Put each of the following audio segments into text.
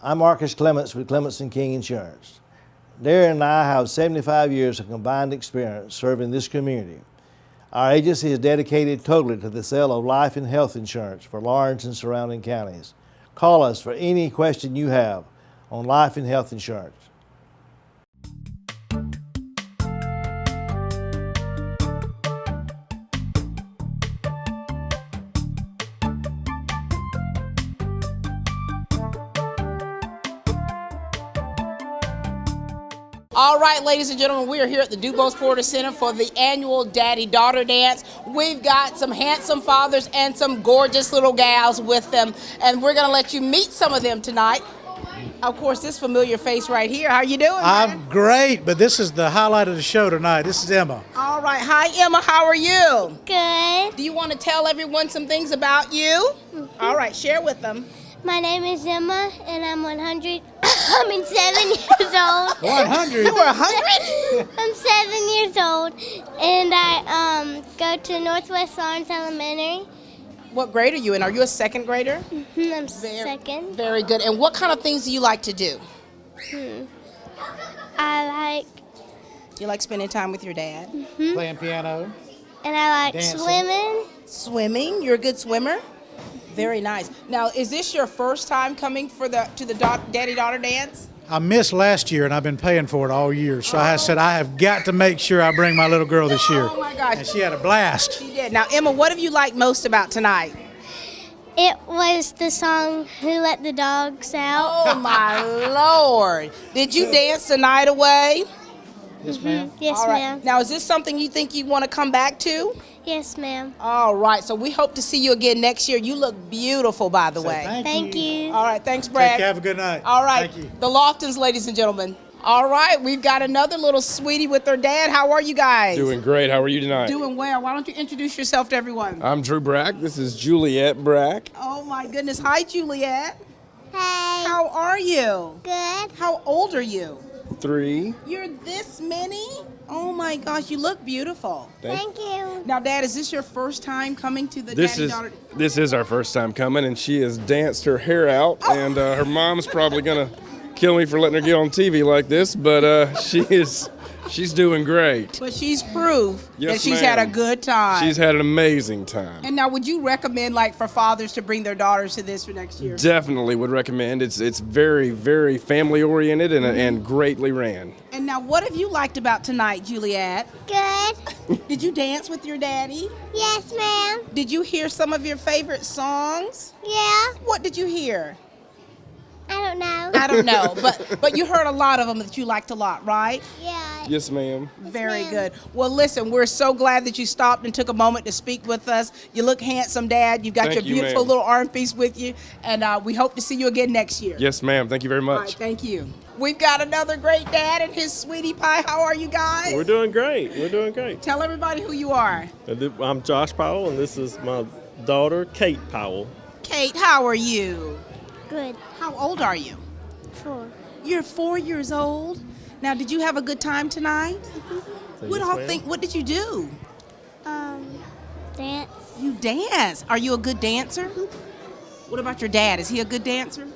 I'm Marcus Clements with Clements & King Insurance. Darren and I have 75 years of combined experience serving this community. Our agency is dedicated totally to the sale of life and health insurance for Lawrence and surrounding counties. Call us for any question you have on life and health insurance. All right, ladies and gentlemen, we are here at the Dubose Porter Center for the annual Daddy-Daughter Dance. We've got some handsome fathers and some gorgeous little gals with them, and we're going to let you meet some of them tonight. Of course, this familiar face right here. How you doing, man? I'm great, but this is the highlight of the show tonight. This is Emma. All right. Hi, Emma. How are you? Good. Do you want to tell everyone some things about you? All right. Share with them. My name is Emma, and I'm 7 years old. 100? You were 100? I'm 7 years old, and I go to Northwest Lawrence Elementary. What grade are you in? Are you a second grader? I'm second. Very good. And what kind of things do you like to do? You like spending time with your dad? Playing piano. And I like Dancing. swimming. Swimming? You're a good swimmer? Very nice. Now, is this your first time coming to the Daddy-Daughter Dance? I missed last year, and I've been paying for it all year. So I said I have got to make sure I bring my little girl this year. Oh, my gosh. And she had a blast. She did. Now, Emma, what have you liked most about tonight? It was the song "Who Let the Dogs Out." Oh, my Lord. Did you dance the night away? Yes, ma'am. Yes, All right. ma'am. Now, is this something you think you want to come back to? Yes, ma'am. All right. So we hope to see you again next year. You look beautiful, by the way. Thank you. All right. Thanks, Brad. Take care. Have a good night. All right. Thank you. The Loftons, ladies and gentlemen. All right. We've got another little sweetie with her dad. How are you guys? Doing great. How are you tonight? Doing well. Why don't you introduce yourself to everyone? I'm Drew Brack. This is Juliet Brack. Oh, my goodness. Hi, Juliet. Hey. How are you? Good. How old are you? 3. You're this many? Oh, my gosh. You look beautiful. Thank you. Now, Dad, is this your first time coming to the This Daddy-Daughter? this is our first time coming, and she has danced her hair out, and her mom's probably gonna kill me for letting her get on TV like this, but she's doing great. But she's proof Yes, that she's had a ma'am. good time. She's had an amazing time. And now, would you recommend, like, for fathers to bring their daughters to this for next year? Definitely would recommend. It's very, very family oriented and greatly ran. And now, what have you liked about tonight, Juliet? Good. Did you dance with your daddy? Yes, ma'am. Did you hear some of your favorite songs? Yeah. What did you hear? I don't know. I don't know, but you heard a lot of them that you liked a lot, right? Yeah. Yes, ma'am. Very ma'am. good. Well, listen, we're so glad that you stopped and took a moment to speak with us. You look handsome, Dad. You've got Thank your you, beautiful ma'am. little arm piece with you, and we hope to see you again next year. Yes, ma'am. Thank you very All right, much. thank you. We've got another great dad and his sweetie pie. How are you guys? We're doing great. We're doing great. Tell everybody who you are. I'm Josh Powell, and this is my daughter, Kate Powell. Kate, how are you? Good. How old are you? 4. You're 4 years old. Now, did you have a good time tonight? So What yes, ma'am. What did you do? Dance. You dance. Are you a good dancer? What about your dad? Is he a good dancer?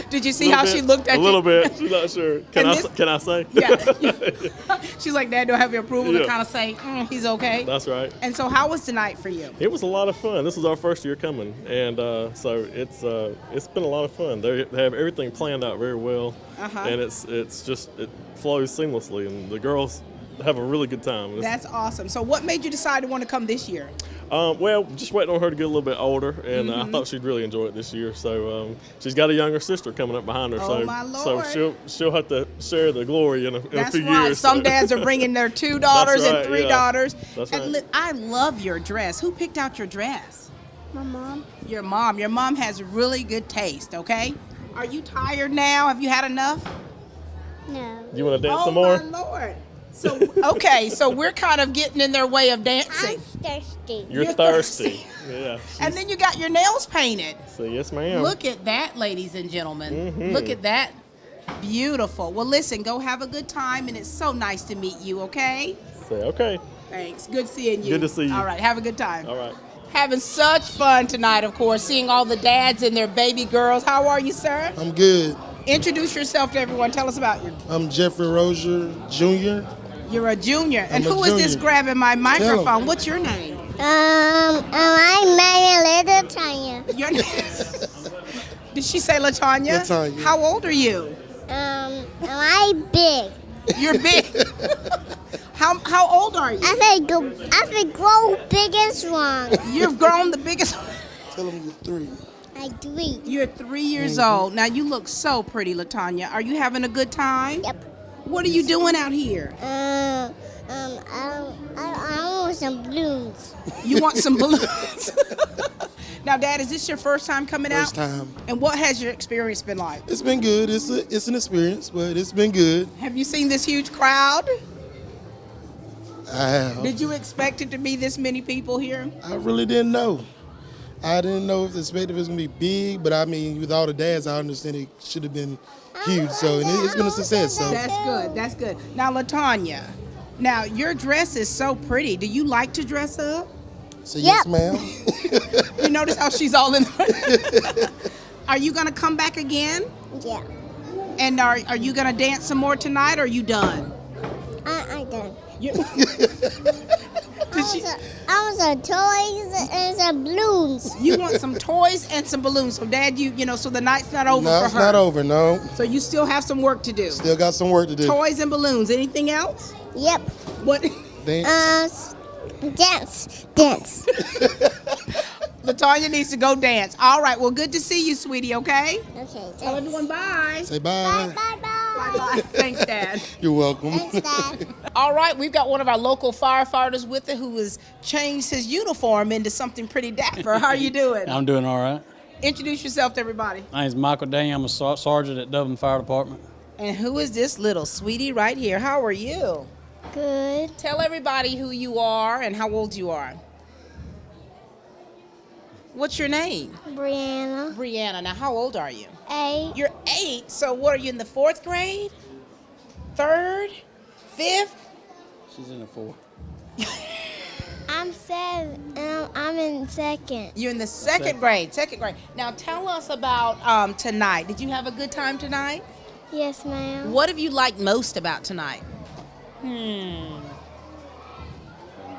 Did you see how she looked at a you? little bit. She's not sure. Can And I? this- Can I say? Yeah. She's like, Dad, do I have your approval to Yeah. kind of say, he's okay? That's right. And so how was tonight for you? It was a lot of fun. This is our first year coming, and so it's been a lot of fun. They have everything planned out very well, and it's just it flows seamlessly, and the girls have a really good time. That's awesome. So what made you decide to want to come this year? Well, just waiting on her to get a little bit older, and I thought she'd really enjoy it this year. So she's got a younger sister coming up behind her, Oh, my Lord. so she'll have to share the glory in a That's few right. years. Some dads are bringing their 2 daughters That's and right, 3 yeah. daughters. That's And right. I love your dress. Who picked out your dress? My mom. Your mom. Your mom has really good taste, okay? Are you tired now? Have you had enough? No. You want to dance Oh, some more? my Lord. So, okay, so we're kind of getting in their way of dancing. I'm thirsty. You're You're thirsty. Yeah. And then you got your nails painted. So yes, ma'am. Look at that, ladies and gentlemen. Look at that. Beautiful. Well, listen, go have a good time, and it's so nice to meet you, okay? Say okay. Thanks. Good seeing you. Good to see you. All right, have a good time. All right. Having such fun tonight, of course, seeing all the dads and their baby girls. How are you, sir? I'm good. Introduce yourself to everyone. Tell us about you. I'm Jeffrey Rozier Jr. You're a junior. And I'm a who is this junior. grabbing my microphone? Tell 'em. What's your name? I'm Manuel Tanya. Your name? Did she say LaTanya? LaTanya. How old are you? I'm big. You're big. How old are you? I said grow big and strong. You've grown the biggest. Tell them you're 3. I'm 3. You're 3 years old. Now you look so pretty, LaTanya. Are you having a good time? Yep. What are you doing out here? I want some balloons. You want some balloons? Now, Dad, is this your first time coming out? First time. And what has your experience been like? It's been good. It's an experience, but it's been good. Have you seen this huge crowd? I have. Did you expect it to be this many people here? I really didn't know. I didn't know if the spectacle was going to be big, but I mean, with all the dads, I understand it should have been huge. So and it's been a success. So That's good. That's good. Now, LaTanya, now your dress is so pretty. Do you like to dress up? yes, ma'am. You notice how she's all in. Are you going to come back again? Yeah. And are you going to dance some more tonight, or are you done? I'm done. You- I want some toys and some balloons. You want some toys and some balloons. So, Dad, so the night's not over No, for it's her. not over. No, So you still have some work to do. still got some work to do. Toys and balloons. Anything else? Yep. What? Dance. Dance. LaTanya needs to go dance. All right. Well, good to see you, sweetie. Okay. Okay. Tell everyone bye. Say bye. Bye. Bye. Thanks, Dad. You're welcome. Thanks, Dad. All right. We've got one of our local firefighters with it who has changed his uniform into something pretty dapper. How are you doing? I'm doing all right. Introduce yourself to everybody. My name's Michael Daniel. I'm a sergeant at Dublin Fire Department. And who is this little sweetie right here? How are you? Good. Tell everybody who you are and how old you are. What's your name? Brianna. Brianna. Now, how old are you? 8. You're 8. So, what are you in the 4th grade? 3rd? 5th? She's in the 4th. I'm 7. I'm in 2nd. You're in the 2nd grade. 2nd grade. Now, tell us about tonight. Did you have a good time tonight? Yes, ma'am. What have you liked most about tonight?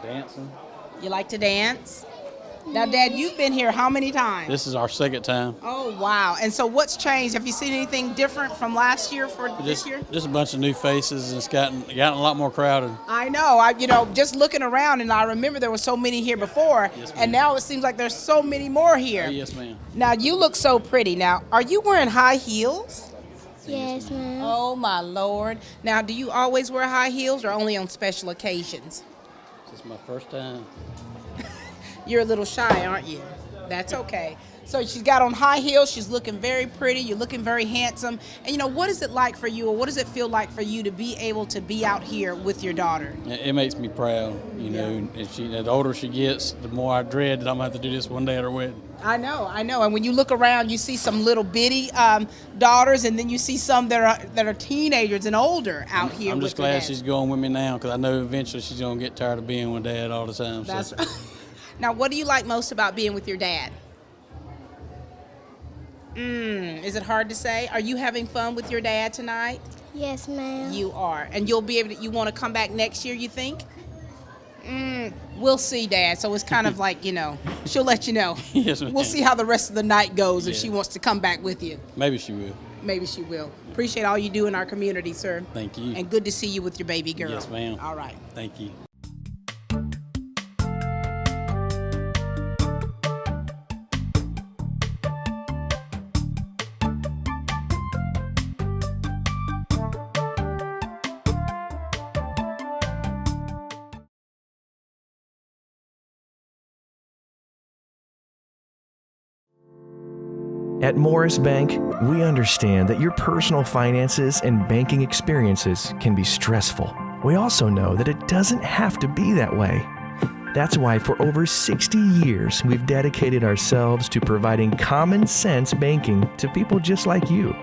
Dancing. You like to dance? Now, Dad, you've been here how many times? This is our 2nd time. Oh, wow. And so what's changed? Have you seen anything different from last year for this year? Just a bunch of new faces, and it's gotten a lot more crowded. I know. Just looking around, and I remember there were so many here before, Yes, ma'am. and now it seems like there's so many more here. Yes, ma'am. Now, you look so pretty. Now, are you wearing high heels? Yes, ma'am. Oh, my Lord. Now, do you always wear high heels or only on special occasions? This is my first time. You're a little shy, aren't you? That's okay. So she's got on high heels. She's looking very pretty. You're looking very handsome. And, what is it like for you, or what does it feel like for you to be able to be out here with your daughter? It makes me proud, And the older she gets, the more I dread that I'm going to have to do this one day at her wedding. I know. And when you look around, you see some little bitty daughters, and then you see some that are teenagers and older out here. I'm with just glad their she's dads. going with me now, because I know eventually she's going to get tired of being with Dad all the time. So. That's right. Now, what do you like most about being with your dad? Is it hard to say? Are you having fun with your dad tonight? Yes, ma'am. You are. And you'll be able to, you want to come back next year, you think? We'll see, Dad. So it's kind of like, she'll let you know. Yes, ma'am. We'll see how the rest of the night goes if Yeah. she wants to come back with you. Maybe she will. Maybe she will. Appreciate all you do in our community, sir. Thank you. And good to see you with your baby girl. Yes, ma'am. All right. Thank you. At Morris Bank, we understand that your personal finances and banking experiences can be stressful. We also know that it doesn't have to be that way. That's why for over 60 years, we've dedicated ourselves to providing common sense banking to people just like you.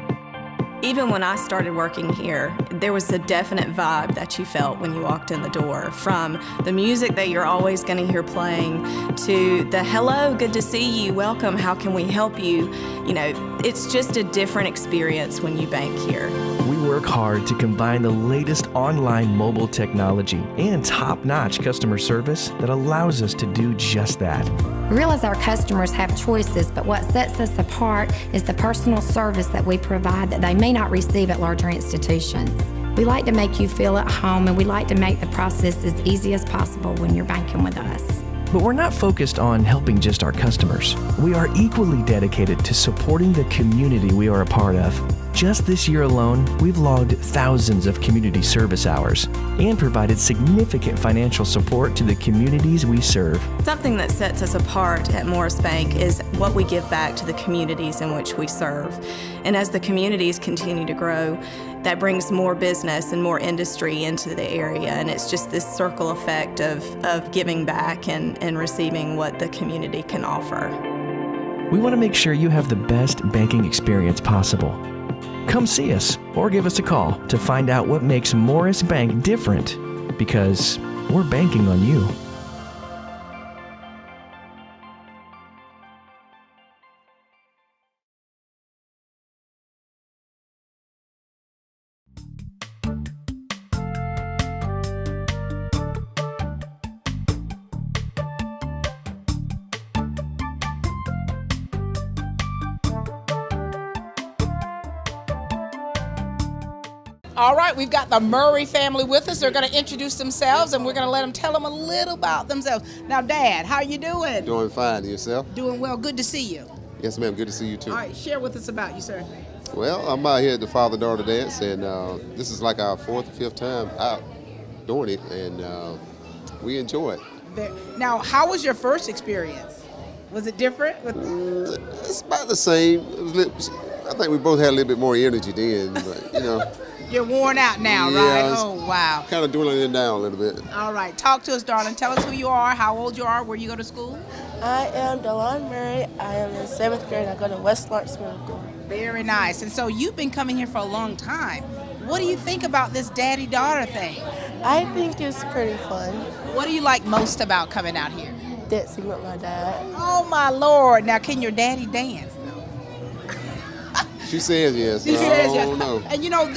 Even when I started working here, there was a definite vibe that you felt when you walked in the door, from the music that you're always going to hear playing to the hello, good to see you, welcome, how can we help you? You know, it's just a different experience when you bank here. We work hard to combine the latest online mobile technology and top-notch customer service that allows us to do just that. We realize our customers have choices, but what sets us apart is the personal service that we provide that they may not receive at larger institutions. We like to make you feel at home, and we like to make the process as easy as possible when you're banking with us. But we're not focused on helping just our customers. We are equally dedicated to supporting the community we are a part of. Just this year alone, we've logged thousands of community service hours and provided significant financial support to the communities we serve. Something that sets us apart at Morris Bank is what we give back to the communities in which we serve. And as the communities continue to grow, that brings more business and more industry into the area. And it's just this circle effect of giving back and receiving what the community can offer. We want to make sure you have the best banking experience possible. Come see us or give us a call to find out what makes Morris Bank different, because we're banking on you. All right, we've got the Murray family with us. They're going to introduce themselves, and we're going to let them tell them a little about themselves. Now, Dad, how you doing? Doing fine. Yourself? Doing well. Good to see you. Yes, ma'am. Good to see you, too. All right, share with us about you, sir. Well, I'm out here at the father-daughter dance, and this is like our 4th or 5th time out doing it, and we enjoy it. Now, how was your first experience? Was it different? It's about the same. I think we both had a little bit more energy then, but, you know. You're worn out now, yeah, right? Oh, wow. Kind of dwindling it down a little bit. All right. Talk to us, darling. Tell us who you are, how old you are, where you go to school. I am Darlin Murray. I am in 7th grade. I go to West Lawrence Middle School. Very nice. And so you've been coming here for a long time. What do you think about this daddy-daughter thing? I think it's pretty fun. What do you like most about coming out here? Dancing with my dad. Oh, my Lord. Now, can your daddy dance? She says yes. She says yes. No. And you know,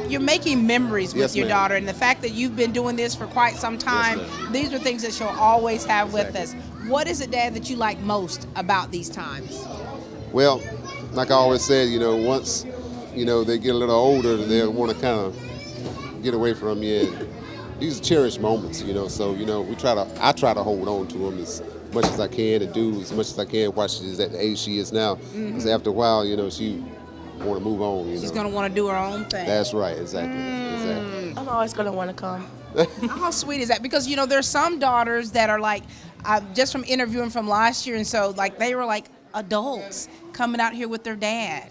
you're making memories with your daughter, and the fact that you've been doing this for quite some time, these are things that she'll always have with us. What is it, Dad, that you like most about these times? Well, like I always said, you know, once, you know, they get a little older, they'll want to kind of get away from you. And these are cherished moments, you know, so, you know, I try to hold on to them as much as I can and do as much as I can while she's at the age she is now. Because after a while, you know, she want to move on. She's going to want to do her own thing. That's right, exactly. I'm always going to want to come. How sweet is that? Because, you know, there's some daughters that are like, just from interviewing from last year, and so like they were like adults coming out here with their dad.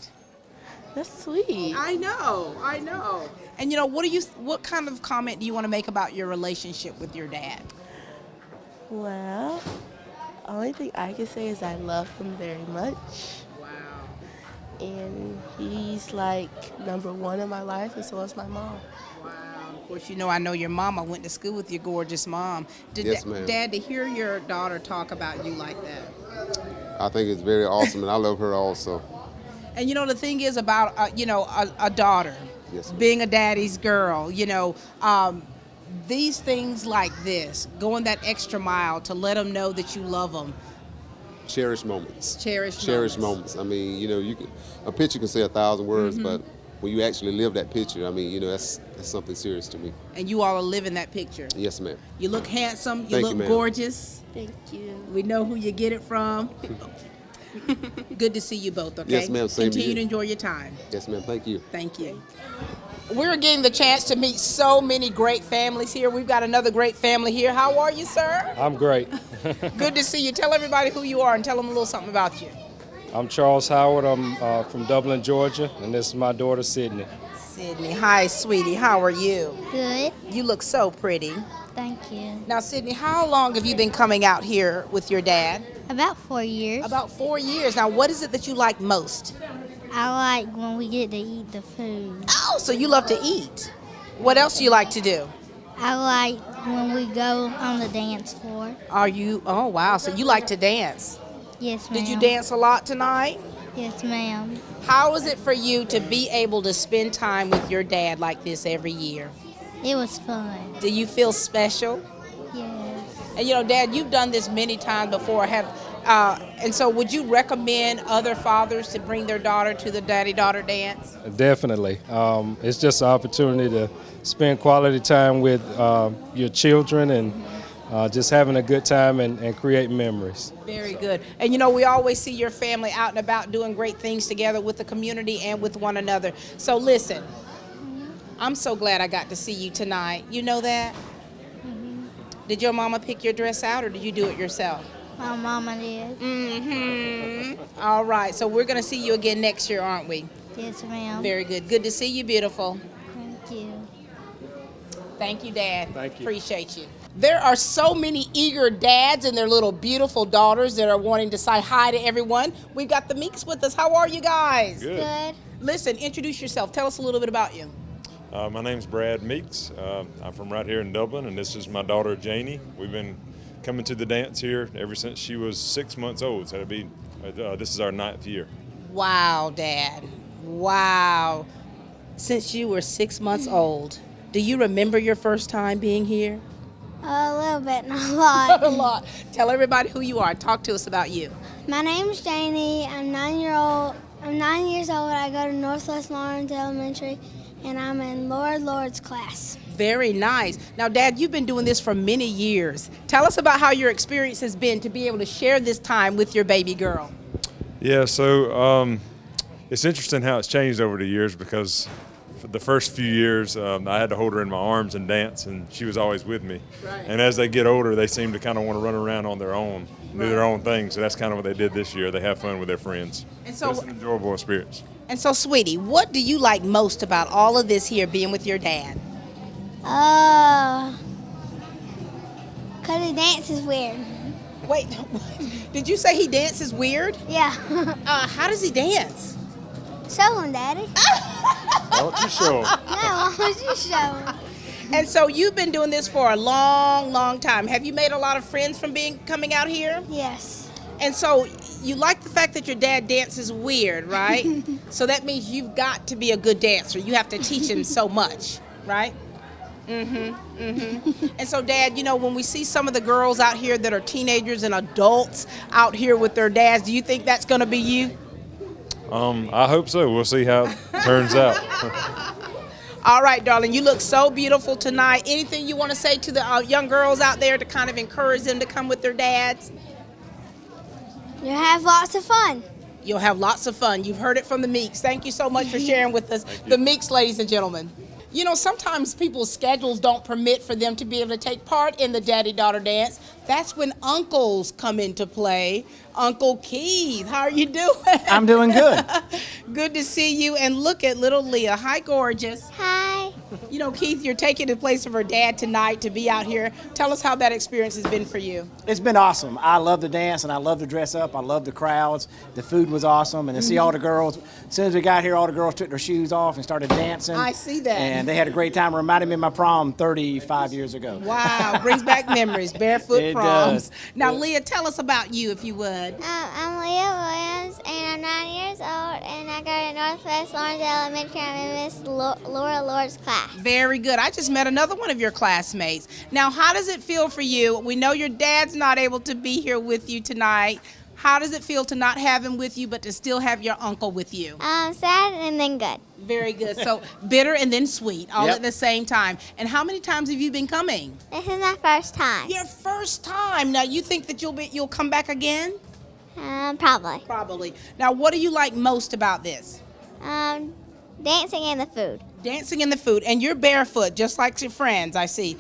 That's sweet. I know. And you know, what kind of comment do you want to make about your relationship with your dad? Well, only thing I can say is I love him very much. And he's like #1 in my life, and so is my mom. Wow. Of course, you know, I know your mama went to school with your gorgeous mom. Yes, ma'am. Dad, to hear your daughter talk about you like that. I think it's very awesome, and I love her also. And you know, the thing is about, you know, a daughter, being a daddy's girl, you know, these things like this, going that extra mile to let them know that you love them. Cherished moments. Cherished moments. I mean, you know, a picture can say 1,000 words, but when you actually live that picture, I mean, you know, that's something serious to me. And you all are living that picture. Yes, ma'am. You look handsome. Thank you look you, gorgeous. Thank you. We know who you get it from. Good to see you both, okay? Yes, ma'am. Same Continue to you. to enjoy your time. Yes, ma'am. Thank you. Thank you. We're getting the chance to meet so many great families here. We've got another great family here. How are you, sir? I'm great. Good to see you. Tell everybody who you are and tell them a little something about you. I'm Charles Howard. I'm from Dublin, Georgia, and this is my daughter, Sydney. Sydney. Hi, sweetie. How are you? Good. You look so pretty. Thank you. Now, Sydney, how long have you been coming out here with your dad? About 4 years. About 4 years. Now, what is it that you like most? I like when we get to eat the food. Oh, so you love to eat. What else do you like to do? I like when we go on the dance floor. Oh, wow, so you like to dance. Yes, ma'am. Did you dance a lot tonight? Yes, ma'am. How is it for you to be able to spend time with your dad like this every year? It was fun. Do you feel special? Yes. And you know, Dad, you've done this many times before. And so would you recommend other fathers to bring their daughter to the daddy-daughter dance? Definitely. It's just an opportunity to spend quality time with your children and just having a good time and create memories. Very good. And you know, we always see your family out and about doing great things together with the community and with one another. So listen, I'm so glad I got to see you tonight. You know that? Did your mama pick your dress out or did you do it yourself? My mama did. All right, so we're going to see you again next year, aren't we? Yes, ma'am. Very good. Good to see you, beautiful. Thank you. Thank you, Dad. Thank you. Appreciate you. There are so many eager dads and their little beautiful daughters that are wanting to say hi to everyone. We've got the Meeks with us. How are you guys? Good. Listen, introduce yourself. Tell us a little bit about you. My name's Brad Meeks. I'm from right here in Dublin, and this is my daughter Janie. We've been coming to the dance here ever since she was 6 months old. So this is our 9th year. Wow, Dad. Wow. Since you were 6 months old, do you remember your first time being here? A little bit, not a lot. A lot. Tell everybody who you are. Talk to us about you. My name's Janie. I'm 9 years old. I go to Northwest Lawrence Elementary, and I'm in Lord Lord's class. Very nice. Now, Dad, you've been doing this for many years. Tell us about how your experience has been to be able to share this time with your baby girl. Yeah, so it's interesting how it's changed over the years because for the first few years I had to hold her in my arms and dance, and she was always with me. Right. And as they get older, they seem to kind of want to run around on their own, do their own thing. So that's kind of what they did this year. They have fun with their friends. And so it's an enjoyable experience. And so, sweetie, what do you like most about all of this here being with your dad? Cause he dances weird. Wait, did you say he dances weird? Yeah. How does he dance? Show him, Daddy. Why don't you show 'em? No, why don't you show him? And so you've been doing this for a long, long time. Have you made a lot of friends from coming out here? Yes. And so you like the fact that your dad dances weird, right? So that means you've got to be a good dancer. You have to teach him so much, right? And so, Dad, you know, when we see some of the girls out here that are teenagers and adults out here with their dads, do you think that's going to be you? I hope so. We'll see how it turns out. All right, darling, you look so beautiful tonight. Anything you want to say to the young girls out there to kind of encourage them to come with their dads? You'll have lots of fun. You'll have lots of fun. You've heard it from the Meeks. Thank you so much for sharing with us. The Meeks, ladies and gentlemen. You know, sometimes people's schedules don't permit for them to be able to take part in the daddy-daughter dance. That's when uncles come into play. Uncle Keith, how are you doing? I'm doing good. Good to see you. And look at little Leah. Hi, gorgeous. Hi. You know, Keith, you're taking the place of her dad tonight to be out here. Tell us how that experience has been for you. It's been awesome. I love to dance and I love to dress up. I love the crowds. The food was awesome. And to see all the girls, as soon as we got here, all the girls took their shoes off and started dancing. I see that. And they had a great time. It reminded me of my prom 35 years ago. Wow, brings back memories. Barefoot It proms. does. Now, Leah, tell us about you, if you would. I'm Leah Williams, and I'm 9 years old, and I go to Northwest Lawrence Elementary. I'm in Miss Laura Lord's class. Very good. I just met another one of your classmates. Now, how does it feel for you? We know your dad's not able to be here with you tonight. How does it feel to not have him with you, but to still have your uncle with you? Sad and then good. Very good. So bitter and then sweet, all at the same time. And how many times have you been coming? This is my first time. Your first time. Now, you think that you'll come back again? Probably. Probably. Now, what do you like most about this? Dancing and the food. Dancing and the food. And you're barefoot, just like your friends, I see.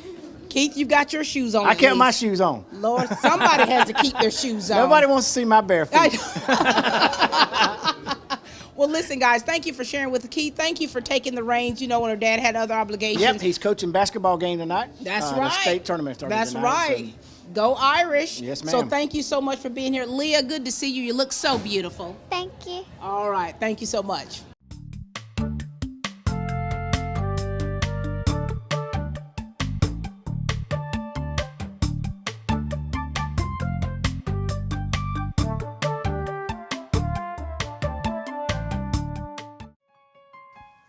Keith, you've got your shoes on. I kept my shoes on. Lord, somebody has to keep their shoes on. Nobody wants to see my bare feet. Well, listen, guys, thank you for sharing with Keith. Thank you for taking the reins, you know, when her dad had other obligations. Yep, he's coaching basketball game tonight. That's The right. state tournament started That's tonight, right. so Go Irish. Yes, So ma'am. thank you so much for being here. Leah, good to see you. You look so beautiful. Thank you. All right. Thank you so much.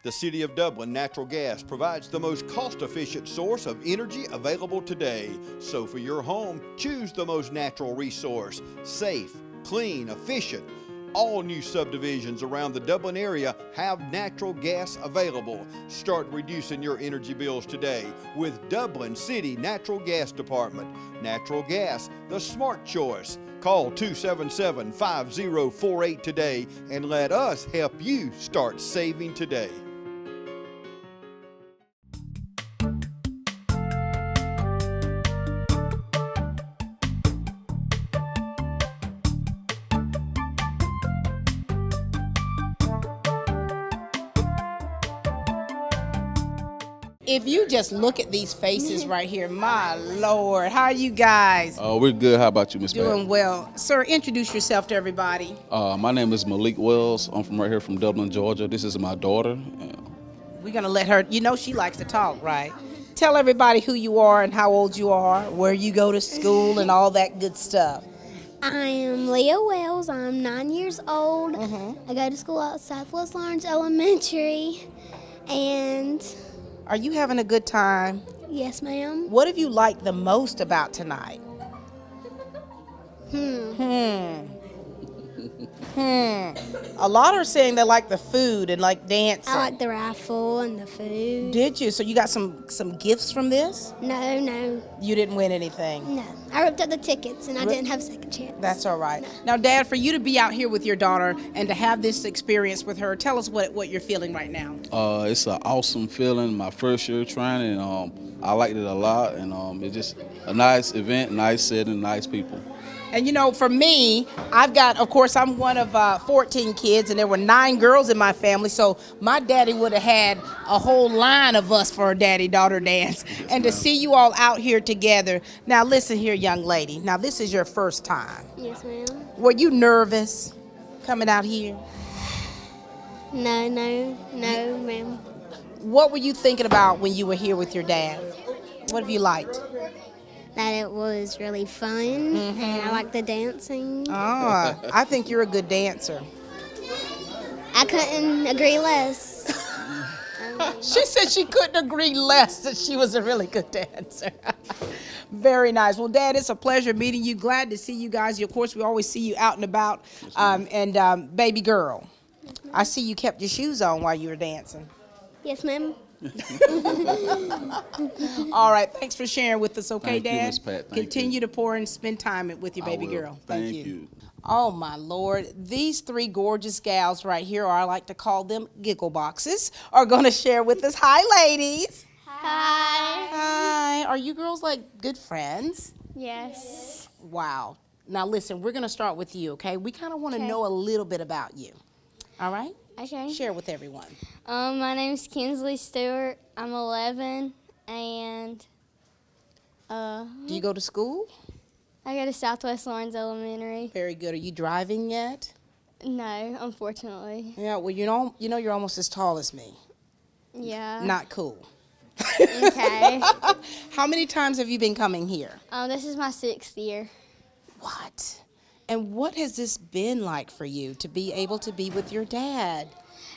The City of Dublin Natural Gas provides the most cost-efficient source of energy available today. So for your home, choose the most natural resource. Safe, clean, efficient. All new subdivisions around the Dublin area have natural gas available. Start reducing your energy bills today with Dublin City Natural Gas Department. Natural gas, the smart choice. Call 277-5048 today and let us help you start saving today. If you just look at these faces right here, my Lord, how are you guys? We're good. How about you, Miss Pat? Doing well. Sir, introduce yourself to everybody. My name is Malik Wells. I'm from right here from Dublin, Georgia. This is my daughter. We're going to let her, you know she likes to talk, right? Tell everybody who you are and how old you are, where you go to school and all that good stuff. I am Leah Wells. I'm 9 years old. I go to school at Southwest Lawrence Elementary. And are you having a good time? Yes, ma'am. What have you liked the most about tonight? A lot are saying they like the food and like dancing. I like the raffle and the food. Did you? So you got some gifts from this? No. You didn't win anything? No. I ripped up the tickets and I didn't have a second chance. That's all right. Now, Dad, for you to be out here with your daughter and to have this experience with her, tell us what you're feeling right now. It's an awesome feeling. My first year trying, and I liked it a lot. And it's just a nice event, nice setting, nice people. And you know, for me, I've got, of course, I'm one of 14 kids, and there were 9 girls in my family, so my daddy would have had a whole line of us for a daddy-daughter dance. And to see you all out here together. Now, listen here, young lady. Now, this is your first time. Yes, ma'am. Were you nervous coming out here? No, ma'am. What were you thinking about when you were here with your dad? What have you liked? That it was really fun, and I like the dancing. I think you're a good dancer. I couldn't agree less. She said she couldn't agree less that she was a really good dancer. Very nice. Well, Dad, it's a pleasure meeting you. Glad to see you guys. Of course, we always see you out and about. And baby girl, I see you kept your shoes on while you were dancing. Yes, ma'am. All right, thanks for sharing with us, okay, Thank Dad? you, Miss Pat. Thank Continue you. to pour and spend time with your baby I will. girl. Thank you. Oh, my Lord. These 3 gorgeous gals right here, or I like to call them giggle boxes, are going to share with us. Hi, ladies. Hi. Hi. Are you girls like good friends? Yes. Wow. Now, listen, we're going to start with you, okay? We kind of want to know a little bit about you. All right? Okay. Share with everyone. My name's Kinsley Stewart. I'm 11, and Do you go to school? I go to Southwest Lawrence Elementary. Very good. Are you driving yet? No, unfortunately. Yeah, well, you know you're almost as tall as me. Yeah. Not cool. Okay. How many times have you been coming here? This is my 6th year. What? And what has this been like for you to be able to be with your dad?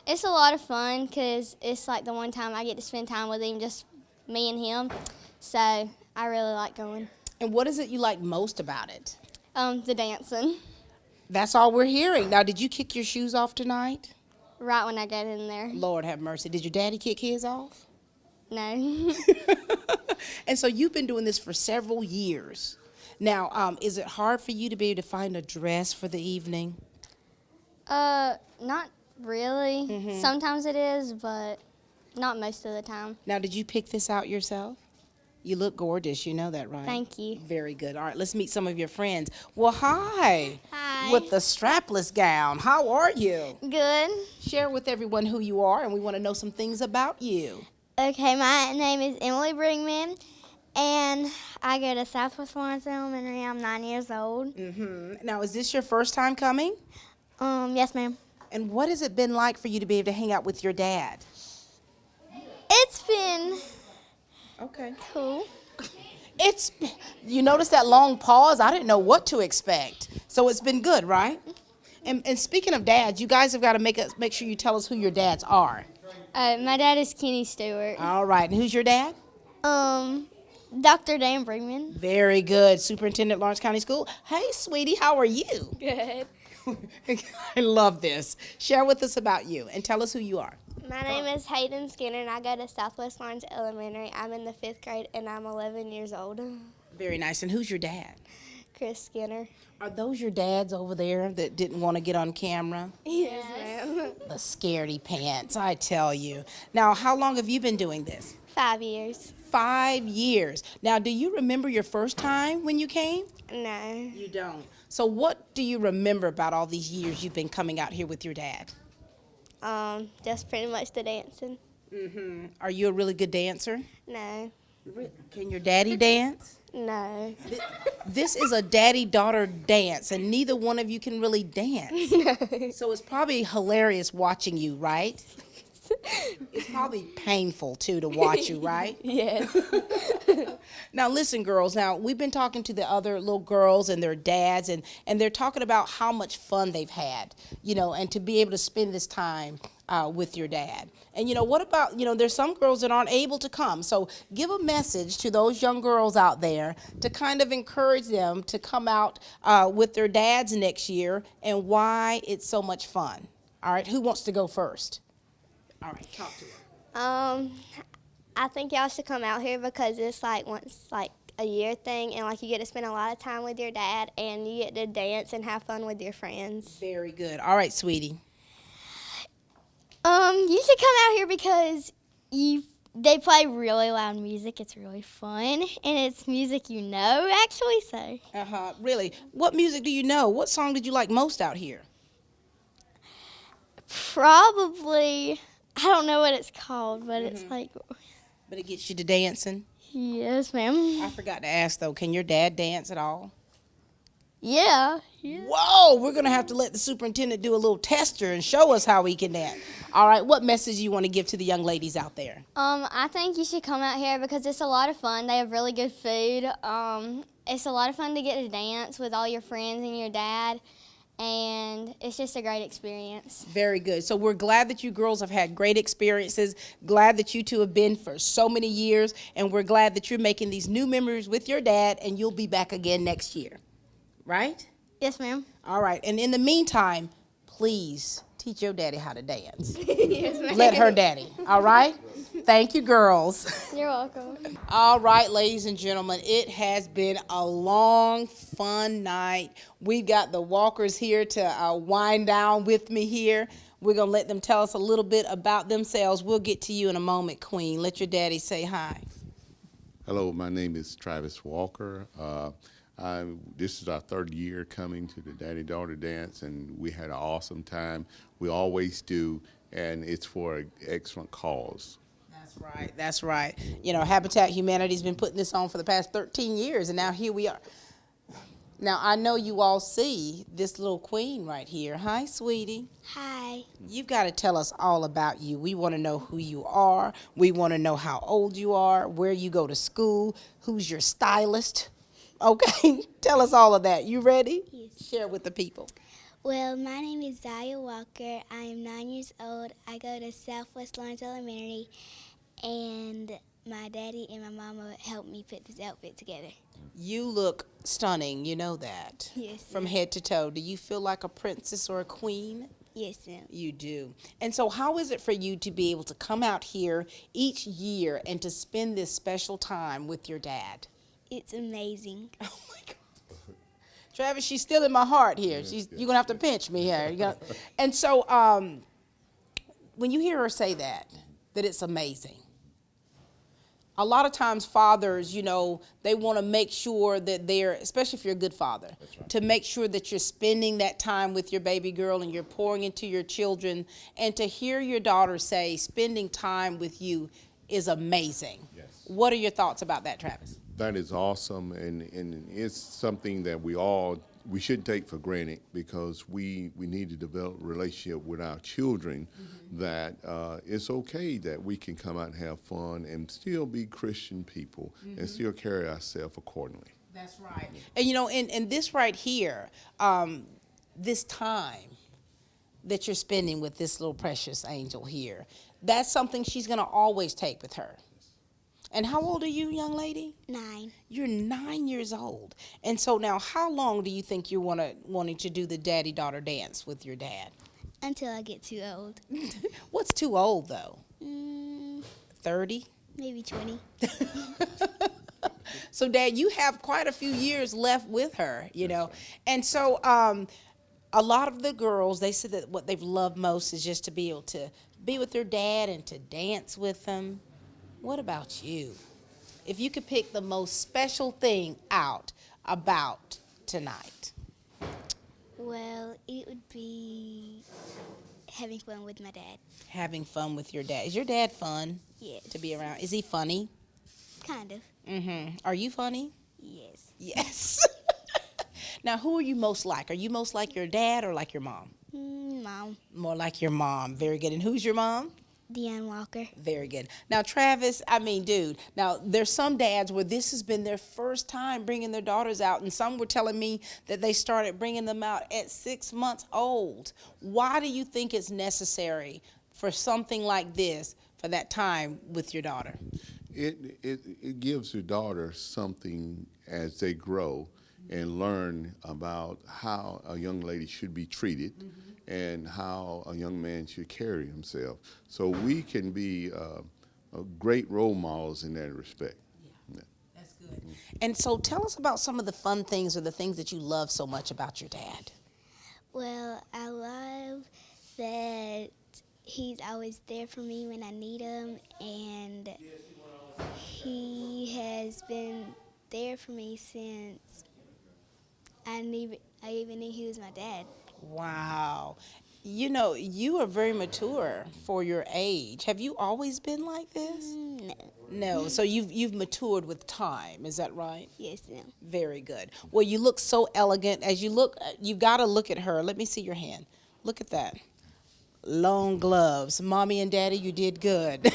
It's a lot of fun because it's like the one time I get to spend time with him, just me and him. So I really like going. And what is it you like most about it? The dancing. That's all we're hearing. Now, did you kick your shoes off tonight? Right when I got in there. Lord have mercy. Did your daddy kick his off? No. And so you've been doing this for several years. Now, is it hard for you to be able to find a dress for the evening? Not really. Sometimes it is, but not most of the time. Now, did you pick this out yourself? You look gorgeous. You know that, right? Thank you. Very good. All right, let's meet some of your friends. Well, hi. Hi. With the strapless gown. How are you? Good. Share with everyone who you are, and we want to know some things about you. Okay, my name is Emily Brigman, And I go to Southwest Lawrence Elementary. I'm 9 years old. Now, is this your first time coming? Yes, ma'am. And what has it been like for you to be able to hang out with your dad? It's been cool. You notice that long pause? I didn't know what to expect. So it's been good, right? And speaking of dads, you guys have got to make sure you tell us who your dads are. My dad is Kinsley Stewart. All right, and who's your dad? Dr. Dan Brinkman. Very good. Superintendent, Lawrence County School. Hey, sweetie, how are you? Good. I love this. Share with us about you and tell us who you are. My name is Hayden Skinner, and I go to Southwest Lawrence Elementary. I'm in the 5th grade, and I'm 11 years old. Very nice. And who's your dad? Chris Skinner. Are those your dads over there that didn't want to get on camera? Yes, ma'am. The scaredy pants, I tell you. Now, how long have you been doing this? 5 years. 5 years. Now, do you remember your first time when you came? No. You don't. So what do you remember about all these years you've been coming out here with your dad? Just pretty much the dancing. Are you a really good dancer? No. Can your daddy dance? No. This is a daddy-daughter dance, and neither one of you can really dance. No. So it's probably hilarious watching you, right? It's probably painful, too, to watch you, right? Yes. Now, listen, girls. Now, we've been talking to the other little girls and their dads, and they're talking about how much fun they've had, and to be able to spend this time with your dad. And, what about, there's some girls that aren't able to come. So give a message to those young girls out there to kind of encourage them to come out with their dads next year and why it's so much fun. All right, who wants to go first? All right, talk to her. I think y'all should come out here because it's once a year thing, and you get to spend a lot of time with your dad, and you get to dance and have fun with your friends. Very good. All right, sweetie. You should come out here because they play really loud music. It's really fun, and it's music actually. So. Really? What music do you know? What song did you like most out here? Probably. I don't know what it's called, but it's But it gets you to dancing? Yes, ma'am. I forgot to ask, though, can your dad dance at all? Yeah. Whoa, we're going to have to let the superintendent do a little tester and show us how he can dance. All right, what message do you want to give to the young ladies out there? I think you should come out here because it's a lot of fun. They have really good food. It's a lot of fun to get to dance with all your friends and your dad. And it's just a great experience. Very good. So we're glad that you girls have had great experiences, glad that you two have been for so many years, and we're glad that you're making these new memories with your dad, and you'll be back again next year. Right? Yes, ma'am. All right. And in the meantime, please teach your daddy how to dance. Yes, ma'am. Let her daddy. All right? Thank you, girls. You're welcome. All right, ladies and gentlemen, it has been a long, fun night. We've got the Walkers here to wind down with me here. We're going to let them tell us a little bit about themselves. We'll get to you in a moment, Queen. Let your daddy say hi. Hello, my name is Travis Walker. This is our 3rd year coming to the Daddy-Daughter Dance, and we had an awesome time. We always do, and it's for an excellent cause. That's right. Habitat Humanity's been putting this on for the past 13 years, and now here we are. Now, I know you all see this little queen right here. Hi, sweetie. Hi. You've got to tell us all about you. We want to know who you are. We want to know how old you are, where you go to school, who's your stylist. Okay, tell us all of that. You ready? Yes. Share with the people. Well, my name is Dahlia Walker. I am 9 years old. I go to Southwest Lawrence Elementary, and my daddy and my mama helped me put this outfit together. You look stunning, you know that. Yes. From head to toe. Do you feel like a princess or a queen? Yes, ma'am. You do. And so how is it for you to be able to come out here each year and to spend this special time with your dad? It's amazing. Oh, my God. Travis, she's still in my heart here. You're going to have to pinch me here. And so when you hear her say that it's amazing, a lot of times fathers, they want to make sure that they're, especially if you're a good father, to make sure that you're spending that time with your baby girl and you're pouring into your children. And to hear your daughter say spending time with you is amazing. Yes. What are your thoughts about that, Travis? that is awesome, and it's something that we shouldn't take for granted, because we need to develop a relationship with our children that it's okay that we can come out and have fun and still be Christian people and still carry ourselves accordingly. That's right. And you know, in this right here, this time that you're spending with this little precious angel here, that's something she's going to always take with her. And how old are you, young lady? 9. You're 9 years old. And so now, how long do you think you're wanting to do the daddy-daughter dance with your dad? Until I get too old. What's too old, though? 30? Maybe 20. So, Dad, you have quite a few years left with her, you know. And so a lot of the girls, they said that what they've loved most is just to be able to be with their dad and to dance with them. What about you? If you could pick the most special thing out about tonight. Well, it would be having fun with my dad. Having fun with your dad. Is your dad fun? Yes. To be around? Is he funny? Kind of. Are you funny? Yes. Yes. Now, who are you most like? Are you most like your dad or like your mom? Mom. More like your mom. Very good. And who's your mom? Dahlia Walker. Very good. Now, Travis, I mean, dude, now there's some dads where this has been their first time bringing their daughters out, and some were telling me that they started bringing them out at 6 months old. Why do you think it's necessary for something like this, for that time with your daughter? It gives your daughter something as they grow and learn about how a young lady should be treated and how a young man should carry himself. So we can be great role models in that respect. Yeah. That's good. And so tell us about some of the fun things or the things that you love so much about your dad. Well, I love that he's always there for me when I need him, and he has been there for me since I even knew he was my dad. Wow. You know, you are very mature for your age. Have you always been like this? No. No. So you've matured with time. Is that right? Yes, ma'am. Very good. Well, you look so elegant. As you look, you've got to look at her. Let me see your hand. Look at that. Long gloves. Mommy and Daddy, you did good.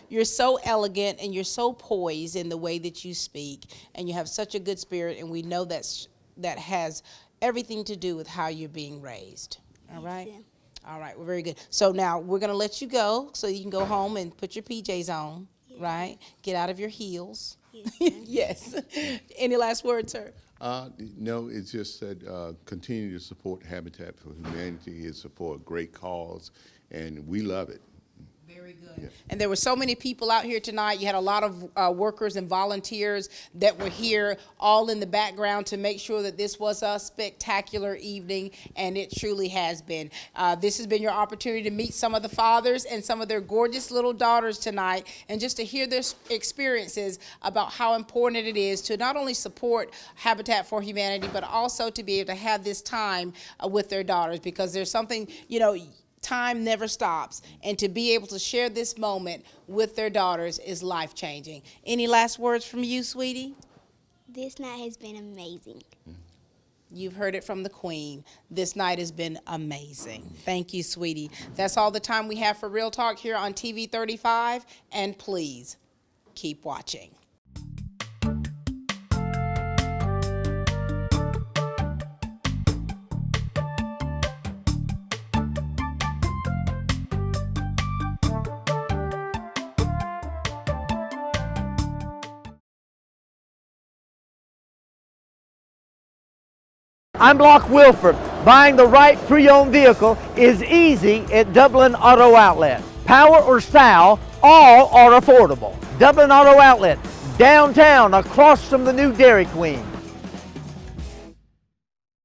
You're so elegant and you're so poised in the way that you speak, and you have such a good spirit, and we know that has everything to do with how you're being raised. All right? Yes, all right, well, very good. So now we're going to let you go so you can go home and put your PJs on, right? Get out of your heels. Yes. Any last words, sir? No, it's just that continue to support Habitat for Humanity. It's for a great cause, and we love it. Very good. Yeah. And there were so many people out here tonight. You had a lot of workers and volunteers that were here all in the background to make sure that this was a spectacular evening, and it truly has been. This has been your opportunity to meet some of the fathers and some of their gorgeous little daughters tonight, and just to hear their experiences about how important it is to not only support Habitat for Humanity, but also to be able to have this time with their daughters, because there's something, you know, time never stops, and to be able to share this moment with their daughters is life-changing. Any last words from you, sweetie? This night has been amazing. You've heard it from the Queen. This night has been amazing. Thank you, sweetie. That's all the time we have for Real Talk here on TV 35, and please keep watching. I'm Block Wilford. Buying the right pre-owned vehicle is easy at Dublin Auto Outlet. Power or style, all are affordable. Dublin Auto Outlet, downtown across from the new Dairy Queen.